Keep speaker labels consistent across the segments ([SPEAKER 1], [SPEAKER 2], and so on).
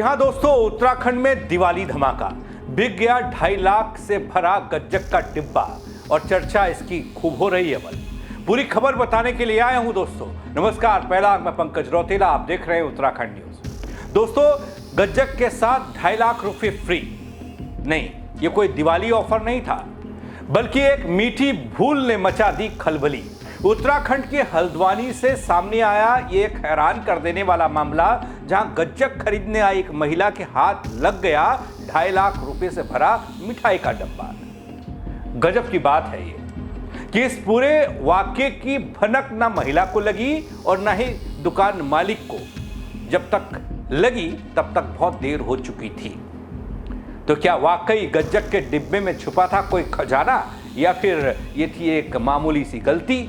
[SPEAKER 1] हां दोस्तों, उत्तराखंड में दिवाली धमाका। बिक गया 2.5 लाख से भरा गज्जक का डिब्बा और चर्चा इसकी खूब हो रही है। पूरी खबर बताने के लिए आया हूं दोस्तों। नमस्कार, पहला मैं पंकज रौतेला, आप देख रहे हैं उत्तराखंड न्यूज। दोस्तों, गज्जक के साथ 2.5 लाख रुपए फ्री नहीं, ये कोई दिवाली ऑफर नहीं था, बल्कि एक मीठी भूल ने मचा दी खलबली। उत्तराखंड के हल्द्वानी से सामने आया ये एक हैरान कर देने वाला मामला, जहां गज्जक खरीदने आई एक महिला के हाथ लग गया 2.5 लाख रुपए से भरा मिठाई का डब्बा। गजब की बात है ये कि इस पूरे वाक्य की भनक ना महिला को लगी और ना ही दुकान मालिक को। जब तक लगी तब तक बहुत देर हो चुकी थी। तो क्या वाकई गज्जक के डिब्बे में छुपा था कोई खजाना, या फिर ये थी एक मामूली सी गलती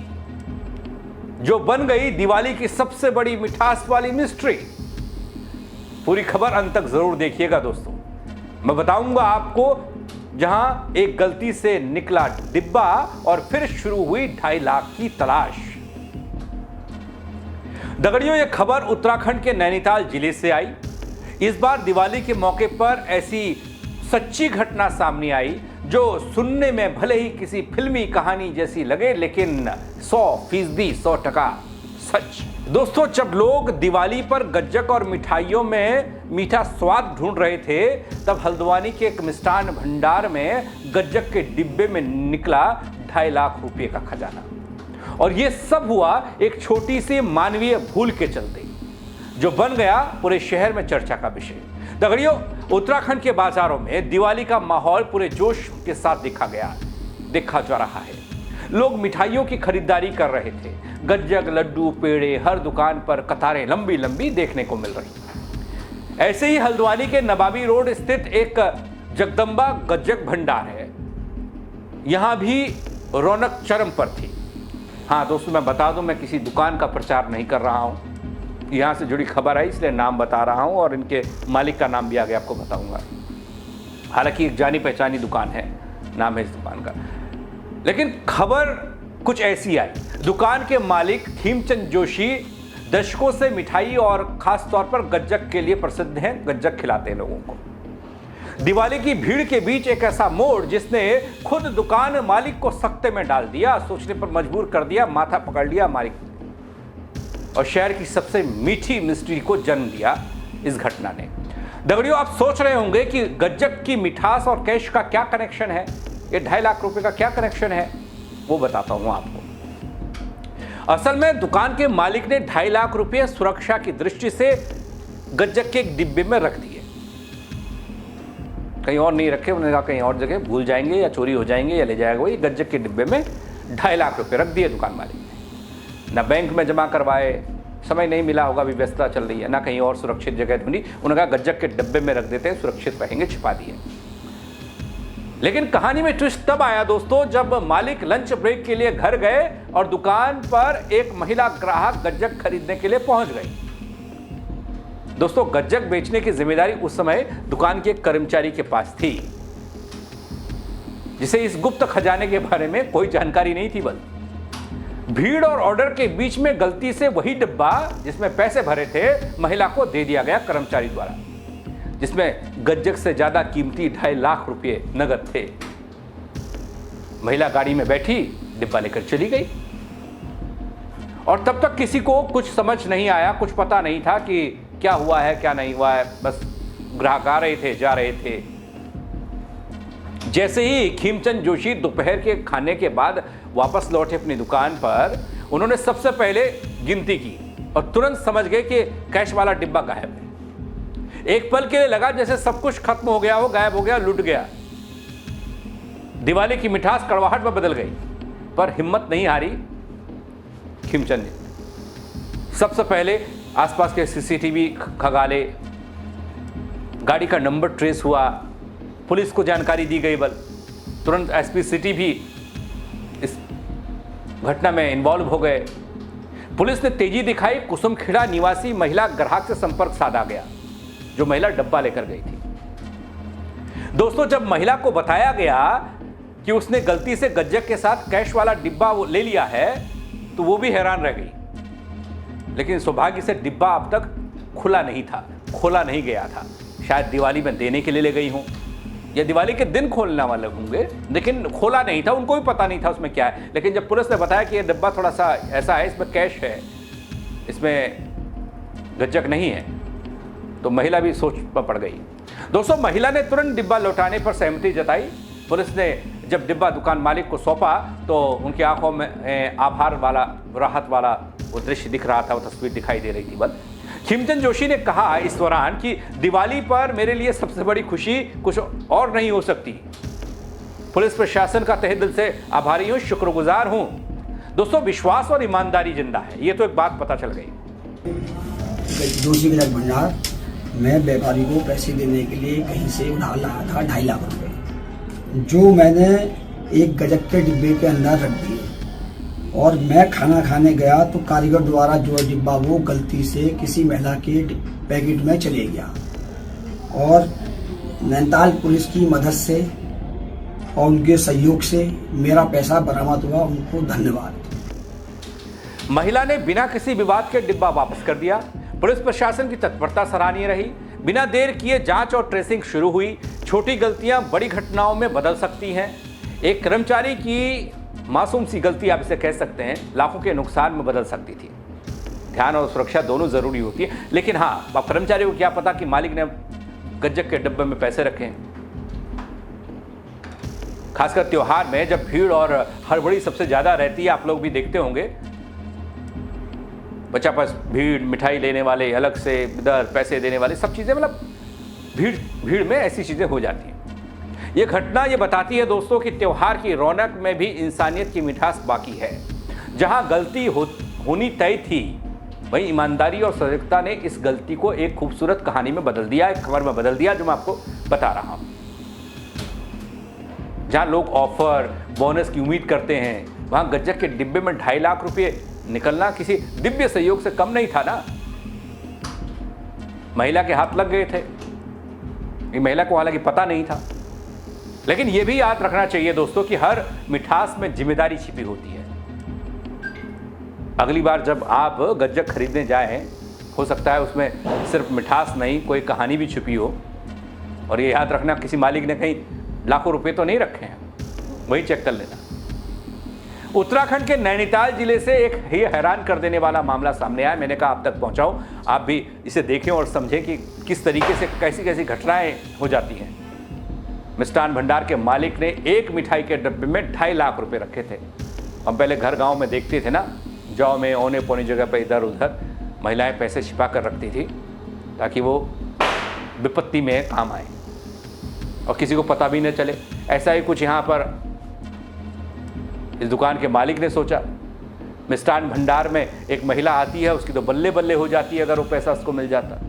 [SPEAKER 1] जो बन गई दिवाली की सबसे बड़ी मिठास वाली मिस्ट्री? पूरी खबर अंत तक जरूर देखिएगा दोस्तों। मैं बताऊंगा आपको जहां एक गलती से निकला डिब्बा और फिर शुरू हुई 2.5 लाख की तलाश। दगड़ियों, यह खबर उत्तराखंड के नैनीताल जिले से आई। इस बार दिवाली के मौके पर ऐसी सच्ची घटना सामने आई जो सुनने में भले ही किसी फिल्मी कहानी जैसी लगे, लेकिन 100% सच। दोस्तों, जब लोग दिवाली पर गज्जक और मिठाइयों में मीठा स्वाद ढूंढ रहे थे, तब हल्द्वानी के एक मिष्ठान भंडार में गज्जक के डिब्बे में निकला 2.5 लाख रुपए का खजाना। और यह सब हुआ एक छोटी सी मानवीय भूल के चलते, जो बन गया पूरे शहर में चर्चा का विषय। दगड़ियों, उत्तराखंड के बाजारों में दिवाली का माहौल पूरे जोश के साथ देखा जा रहा है। लोग मिठाइयों की खरीदारी कर रहे थे। गज्जक, लड्डू, पेड़े, हर दुकान पर कतारें लंबी लंबी देखने को मिल रही। ऐसे ही हल्द्वानी के नवाबी रोड स्थित एक जगदम्बा गज्जक भंडार है। यहां भी रौनक चरम पर थी। हाँ दोस्तों, मैं बता दूं, मैं किसी दुकान का प्रचार नहीं कर रहा हूं। यहाँ से जुड़ी खबर आई इसलिए नाम बता रहा हूँ, और इनके मालिक का नाम भी आगे आपको बताऊंगा। हालांकि एक जानी पहचानी दुकान है, नाम है इस दुकान का। लेकिन खबर कुछ ऐसी आई। दुकान के मालिक खीमचंद जोशी दशकों से मिठाई और खास तौर पर गज्जक के लिए प्रसिद्ध हैं। गज्जक खिलाते हैं लोगों को। दिवाली की भीड़ के बीच एक ऐसा मोड़ जिसने खुद दुकान मालिक को सख्ते में डाल दिया, सोचने पर मजबूर कर दिया, माथा पकड़ लिया मालिक, और शहर की सबसे मीठी मिस्ट्री को जन्म दिया इस घटना ने। दगड़ियों, आप सोच रहे होंगे कि गज्जक की मिठास और कैश का क्या कनेक्शन है, ये 2.5 लाख रुपए का क्या कनेक्शन है, वो बताता हूं आपको। असल में दुकान के मालिक ने 2.5 लाख रुपए सुरक्षा की दृष्टि से गज्जक के एक डिब्बे में रख दिए। कहीं और नहीं रखे, उन्होंने कहा कहीं और जगह भूल जाएंगे या चोरी हो जाएंगे या ले जाएगा। वही गज्जक के डिब्बे में 2.5 लाख रुपए रख दिए दुकान मालिक ने। ना बैंक में जमा करवाए, समय नहीं मिला होगा, अभी व्यस्तता चल रही है, ना कहीं और सुरक्षित जगह ढूंढी। उन्होंने कहा गज्जक के डब्बे में रख देते हैं, सुरक्षित रहेंगे, छिपा दिए। लेकिन कहानी में ट्विस्ट तब आया दोस्तों, जब मालिक लंच ब्रेक के लिए घर गए और दुकान पर एक महिला ग्राहक गज्जक खरीदने के लिए पहुंच गई। दोस्तों, गज्जक बेचने की जिम्मेदारी उस समय दुकान के एक कर्मचारी के पास थी, जिसे इस गुप्त खजाने के बारे में कोई जानकारी नहीं थी। बल भीड़ और ऑर्डर के बीच में गलती से वही डिब्बा जिसमें पैसे भरे थे महिला को दे दिया गया कर्मचारी द्वारा, जिसमें गज्जक से ज्यादा कीमती 2.5 लाख रुपए नगद थे। महिला गाड़ी में बैठी, डिब्बा लेकर चली गई, और तब तक किसी को कुछ समझ नहीं आया, कुछ पता नहीं था कि क्या हुआ है क्या नहीं हुआ है। बस ग्राहक आ रहे थे, जा रहे थे। जैसे ही खीमचंद जोशी दोपहर के खाने के बाद वापस लौटे अपनी दुकान पर, उन्होंने सबसे पहले गिनती की और तुरंत समझ गए कि कैश वाला डिब्बा गायब है। एक पल के लिए लगा जैसे सब कुछ खत्म हो गया हो, गायब हो गया, लुट गया। दिवाली की मिठास कड़वाहट में बदल गई, पर हिम्मत नहीं हारी खीमचंद ने। सबसे पहले आसपास के सीसीटीवी खंगाले, गाड़ी का नंबर ट्रेस हुआ, पुलिस को जानकारी दी गई। बल तुरंत एसपी सिटी भी इस घटना में इन्वॉल्व हो गए। पुलिस ने तेजी दिखाई। कुसुमखेड़ा निवासी महिला ग्राहक से संपर्क साधा गया, जो महिला डब्बा लेकर गई थी। दोस्तों, जब महिला को बताया गया कि उसने गलती से गज्जक के साथ कैश वाला डिब्बा ले लिया है, तो वो भी हैरान रह गई। लेकिन सौभाग्य से डिब्बा अब तक खोला नहीं गया था। शायद दिवाली में देने के लिए ले गई हों या दिवाली के दिन खोलने वाले होंगे, लेकिन खोला नहीं था, उनको भी पता नहीं था उसमें क्या है। लेकिन जब पुलिस ने बताया कि ये डिब्बा थोड़ा सा ऐसा है, इसमें कैश है, इसमें गज्जक नहीं है, तो महिला भी सोच पर पड़ गई। दोस्तों, महिला ने तुरंत डिब्बा लौटाने पर सहमति जताई। पुलिस ने जब डिब्बा दुकान मालिक को सौंपा तो उनकी आंखों में आभार वाला, राहत वाला वो दृश्य दिख रहा था, वो तस्वीर दिखाई दे रही थी। बस खिमचंद जोशी ने कहा इस दौरान कि दिवाली पर मेरे लिए सबसे बड़ी खुशी कुछ और नहीं हो सकती। पुलिस प्रशासन का तहे दिल से आभारी हूं, शुक्रगुजार हूं। दोस्तों, विश्वास और ईमानदारी जिंदा है, ये तो एक बात पता चल गई।
[SPEAKER 2] जोशी गजक भंडार, मैं व्यापारी को पैसे देने के लिए कहीं से उधार लाया था 2.5 लाख रुपए, जो मैंने एक गजक के डिब्बे के अंदर रख दिए और मैं खाना खाने गया तो कारीगर द्वारा जो डिब्बा वो गलती से किसी महिला के पैकेट में चले गया और नैनीताल पुलिस की मदद से और उनके सहयोग से मेरा पैसा बरामद हुआ। उनको धन्यवाद।
[SPEAKER 1] महिला ने बिना किसी विवाद के डिब्बा वापस कर दिया। पुलिस प्रशासन की तत्परता सराहनीय रही। बिना देर किए जांच और ट्रेसिंग शुरू हुई। छोटी गलतियां बड़ी घटनाओं में बदल सकती हैं। एक कर्मचारी की मासूम सी गलती, आप इसे कह सकते हैं, लाखों के नुकसान में बदल सकती थी। ध्यान और सुरक्षा दोनों जरूरी होती है, लेकिन हाँ, अब कर्मचारी को क्या पता कि मालिक ने गज्जक के डिब्बे में पैसे रखे हैं। खासकर त्योहार में जब भीड़ और हड़बड़ी सबसे ज्यादा रहती है, आप लोग भी देखते होंगे, बच्चा पास भीड़, मिठाई लेने वाले अलग से, इधर पैसे देने वाले, सब चीजें, मतलब भीड़ में ऐसी चीजें हो जाती हैं। ये घटना ये बताती है दोस्तों कि त्योहार की रौनक में भी इंसानियत की मिठास बाकी है। जहां गलती होनी तय थी, वहीं ईमानदारी और सजगता ने इस गलती को एक खूबसूरत कहानी में बदल दिया, एक खबर में बदल दिया, जो मैं आपको बता रहा हूं। जहां लोग ऑफर, बोनस की उम्मीद करते हैं, वहां गज्जक के डिब्बे में 2.5 लाख रुपए निकलना किसी दिव्य सहयोग से कम नहीं था ना। महिला के हाथ लग गए थे। ये महिला को हालांकि पता नहीं था, लेकिन यह भी याद रखना चाहिए दोस्तों कि हर मिठास में जिम्मेदारी छिपी होती है। अगली बार जब आप गज्जक खरीदने जाएं, हो सकता है उसमें सिर्फ मिठास नहीं, कोई कहानी भी छुपी हो। और ये याद रखना, किसी मालिक ने कहीं लाखों रुपए तो नहीं रखे हैं, वही चेक कर लेना। उत्तराखंड के नैनीताल जिले से एक ये हैरान कर देने वाला मामला सामने आया। मैंने कहा आप तक पहुंचाऊं, आप भी इसे देखें और समझें कि किस तरीके से कैसी कैसी घटनाएं हो जाती हैं। मिष्ठान भंडार के मालिक ने एक मिठाई के डब्बे में 2.5 लाख रुपए रखे थे। हम पहले घर गांव में देखते थे ना, जौ में औने पौने जगह पर इधर उधर महिलाएं पैसे छिपा कर रखती थी ताकि वो विपत्ति में काम आए और किसी को पता भी न चले। ऐसा ही कुछ यहाँ पर इस दुकान के मालिक ने सोचा। मिष्ठान भंडार में एक महिला आती है, उसकी तो बल्ले बल्ले हो जाती है अगर वो पैसा उसको मिल जाता।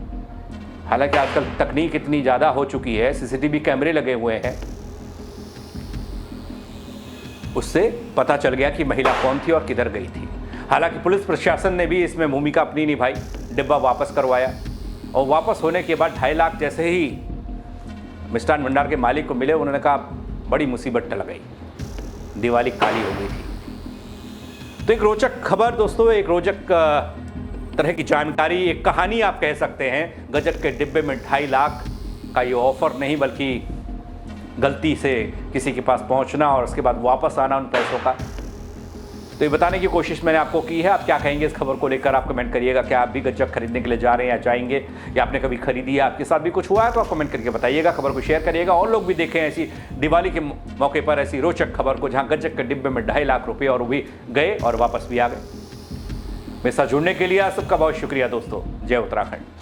[SPEAKER 1] हालांकि आजकल तकनीक इतनी ज़्यादा हो चुकी है, सीसीटीवी कैमरे लगे हुए हैं, उससे पता चल गया कि महिला कौन थी और किधर गई थी। हालांकि पुलिस प्रशासन ने भी इसमें भूमिका अपनी निभाई, डिब्बा वापस करवाया और वापस होने के बाद 2.5 लाख जैसे ही मिष्ठान भंडार के मालिक को मिले, उन्होंने कहा बड़ी मुसीबत टल गई, दिवाली काली हो गई थी। तो एक रोचक खबर दोस्तों, एक रोचक तरह की जानकारी, एक कहानी आप कह सकते हैं। गज्जक के डिब्बे में 2.5 लाख का ये ऑफर नहीं, बल्कि गलती से किसी के पास पहुंचना और उसके बाद वापस आना उन पैसों का। तो ये बताने की कोशिश मैंने आपको की है। आप क्या कहेंगे इस खबर को लेकर, आप कमेंट करिएगा। क्या आप भी गज्जक खरीदने के लिए जा रहे हैं या जाएंगे, या आपने कभी खरीदी है, आपके साथ भी कुछ हुआ है, तो आप कमेंट करके बताइएगा। खबर को शेयर करिएगा और लोग भी देखें ऐसी दिवाली के मौके पर ऐसी रोचक खबर को, जहां गज्जक के डिब्बे में 2.5 लाख रुपये और वो भी गए और वापस भी आ गए। मेरे साथ जुड़ने के लिए आप सबका बहुत शुक्रिया दोस्तों। जय उत्तराखंड।